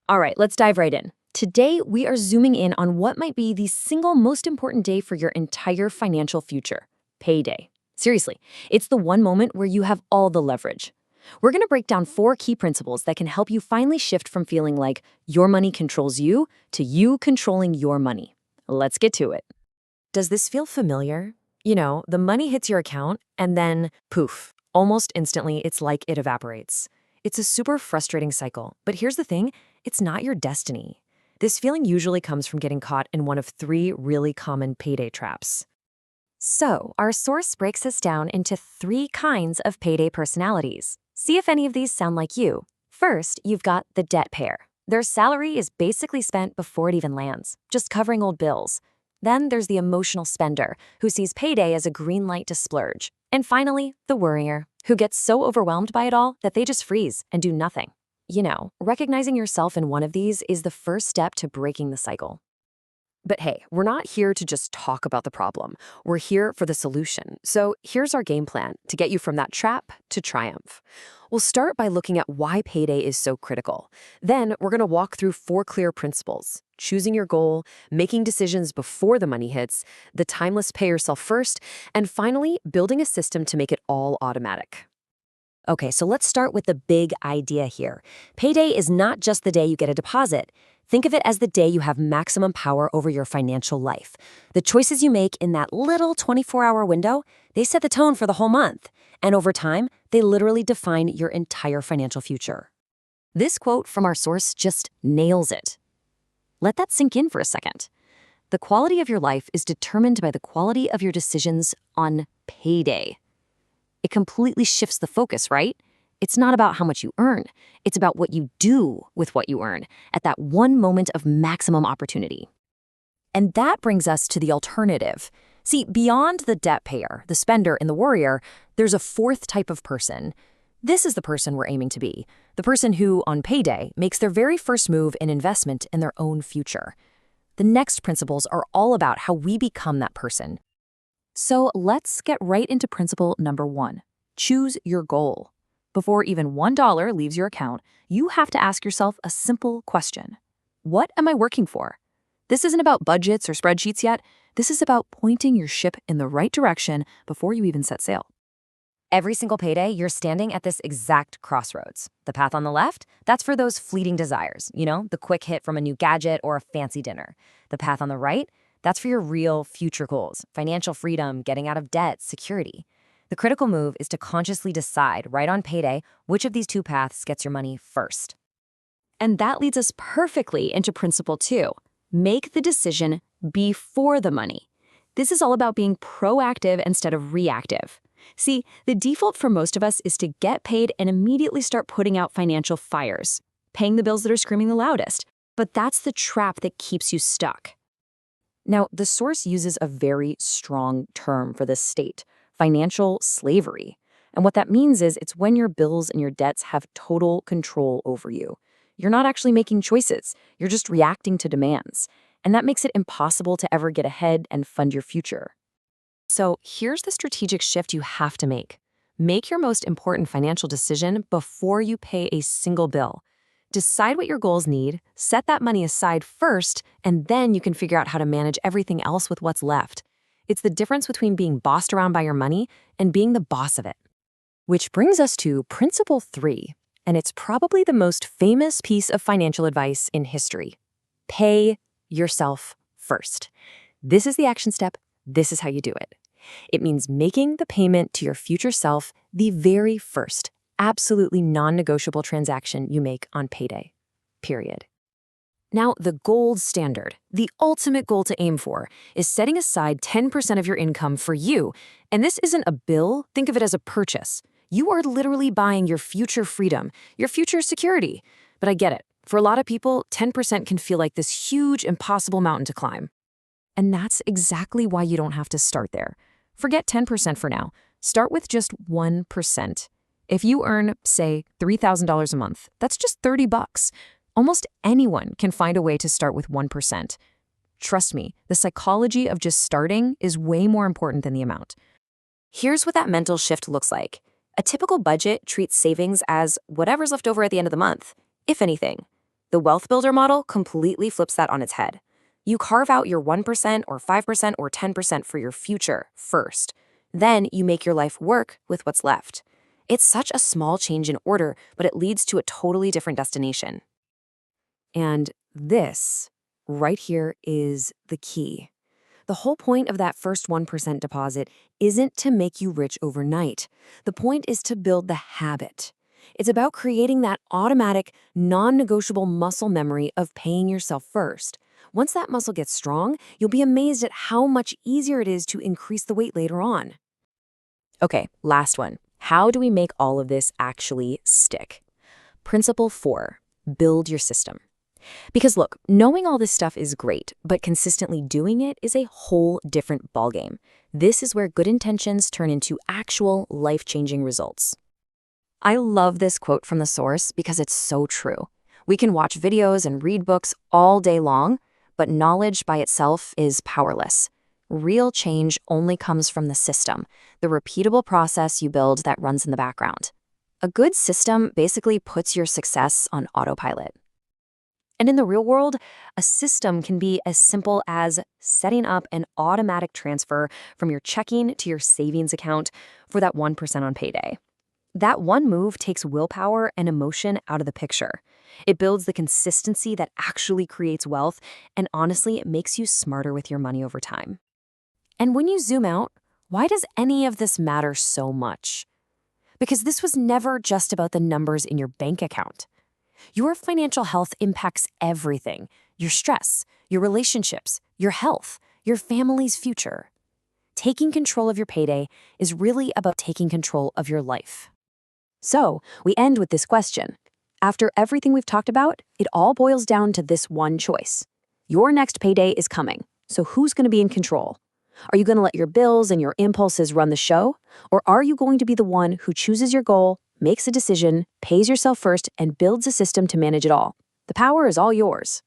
All right, let's dive right in. Today, we are zooming in on what might be the single most important day for your entire financial future: payday. Seriously, it's the one moment where you have all the leverage. We're going to break down 4 key principles that can help you finally shift from feeling like your money controls you to you controlling your money. Let's get to it. Does this feel familiar? The money hits your account and then poof, almost instantly, it's like it evaporates. It's a super frustrating cycle, but here's the thing, it's not your destiny. This feeling usually comes from getting caught in one of 3 really common payday traps. So, our source breaks us down into 3 kinds of payday personalities. See if any of these sound like you. First, you've got the debt payer. Their salary is basically spent before it even lands, just covering old bills. Then there's the emotional spender, who sees payday as a green light to splurge. And finally, the worrier, who gets so overwhelmed by it all that they just freeze and do nothing. Recognizing yourself in one of these is the first step to breaking the cycle. But hey, we're not here to just talk about the problem. We're here for the solution. So here's our game plan to get you from that trap to triumph. We'll start by looking at why payday is so critical. Then we're going to walk through 4 clear principles: choosing your goal, making decisions before the money hits, the timeless pay yourself first, and finally, building a system to make it all automatic. Okay, so let's start with the big idea here. Payday is not just the day you get a deposit. Think of it as the day you have maximum power over your financial life. The choices you make in that little 24-hour window, they set the tone for the whole month. And over time, they literally define your entire financial future. This quote from our source just nails it. Let that sink in for a second. The quality of your life is determined by the quality of your decisions on payday. It completely shifts the focus, right? It's not about how much you earn. It's about what you do with what you earn at that one moment of maximum opportunity. And that brings us to the alternative. See, beyond the debt payer, the spender, and the worrier, there's a 4th type of person. This is the person we're aiming to be, the person who, on payday, makes their very first move in investment in their own future. The next principles are all about how we become that person. So let's get right into principle number 1. Choose your goal. Before even $1 leaves your account, you have to ask yourself a simple question. What am I working for? This isn't about budgets or spreadsheets yet. This is about pointing your ship in the right direction before you even set sail. Every single payday, you're standing at this exact crossroads. The path on the left, that's for those fleeting desires, the quick hit from a new gadget or a fancy dinner. The path on the right, that's for your real future goals: financial freedom, getting out of debt, security. The critical move is to consciously decide right on payday which of these 2 paths gets your money first. And that leads us perfectly into principle 2. Make the decision before the money. This is all about being proactive instead of reactive. See, the default for most of us is to get paid and immediately start putting out financial fires, paying the bills that are screaming the loudest. But that's the trap that keeps you stuck. Now, the source uses a very strong term for this state: financial slavery. And what that means is it's when your bills and your debts have total control over you. You're not actually making choices. You're just reacting to demands. And that makes it impossible to ever get ahead and fund your future. So here's the strategic shift you have to make. Make your most important financial decision before you pay a single bill. Decide what your goals need, set that money aside first, and then you can figure out how to manage everything else with what's left. It's the difference between being bossed around by your money and being the boss of it. Which brings us to principle 3, and it's probably the most famous piece of financial advice in history. Pay yourself first. This is the action step. This is how you do it. It means making the payment to your future self the very first, absolutely non-negotiable transaction you make on payday. Period. Now, the gold standard, the ultimate goal to aim for, is setting aside 10% of your income for you. And this isn't a bill. Think of it as a purchase. You are literally buying your future freedom, your future security. But I get it. For a lot of people, 10% can feel like this huge, impossible mountain to climb. And that's exactly why you don't have to start there. Forget 10% for now. Start with just 1%. If you earn, say, $3,000 a month, that's just $30. Almost anyone can find a way to start with 1%. Trust me, the psychology of just starting is way more important than the amount. Here's what that mental shift looks like. A typical budget treats savings as whatever's left over at the end of the month, if anything. The wealth builder model completely flips that on its head. You carve out your 1% or 5% or 10% for your future first. Then you make your life work with what's left. It's such a small change in order, but it leads to a totally different destination. And this right here is the key. The whole point of that first 1% deposit isn't to make you rich overnight. The point is to build the habit. It's about creating that automatic, non-negotiable muscle memory of paying yourself first. Once that muscle gets strong, you'll be amazed at how much easier it is to increase the weight later on. Okay, last one. How do we make all of this actually stick? Principle 4, build your system. Because look, knowing all this stuff is great, but consistently doing it is a whole different ballgame. This is where good intentions turn into actual life-changing results. I love this quote from the source because it's so true. We can watch videos and read books all day long, but knowledge by itself is powerless. Real change only comes from the system, the repeatable process you build that runs in the background. A good system basically puts your success on autopilot. And in the real world, a system can be as simple as setting up an automatic transfer from your checking to your savings account for that 1% on payday. That one move takes willpower and emotion out of the picture. It builds the consistency that actually creates wealth, and honestly, it makes you smarter with your money over time. And when you zoom out, why does any of this matter so much? Because this was never just about the numbers in your bank account. Your financial health impacts everything: your stress, your relationships, your health, your family's future. Taking control of your payday is really about taking control of your life. So, we end with this question. After everything we've talked about, it all boils down to this one choice. Your next payday is coming, so who's going to be in control? Are you going to let your bills and your impulses run the show? Or are you going to be the one who chooses your goal, makes a decision, pays yourself first, and builds a system to manage it all? The power is all yours.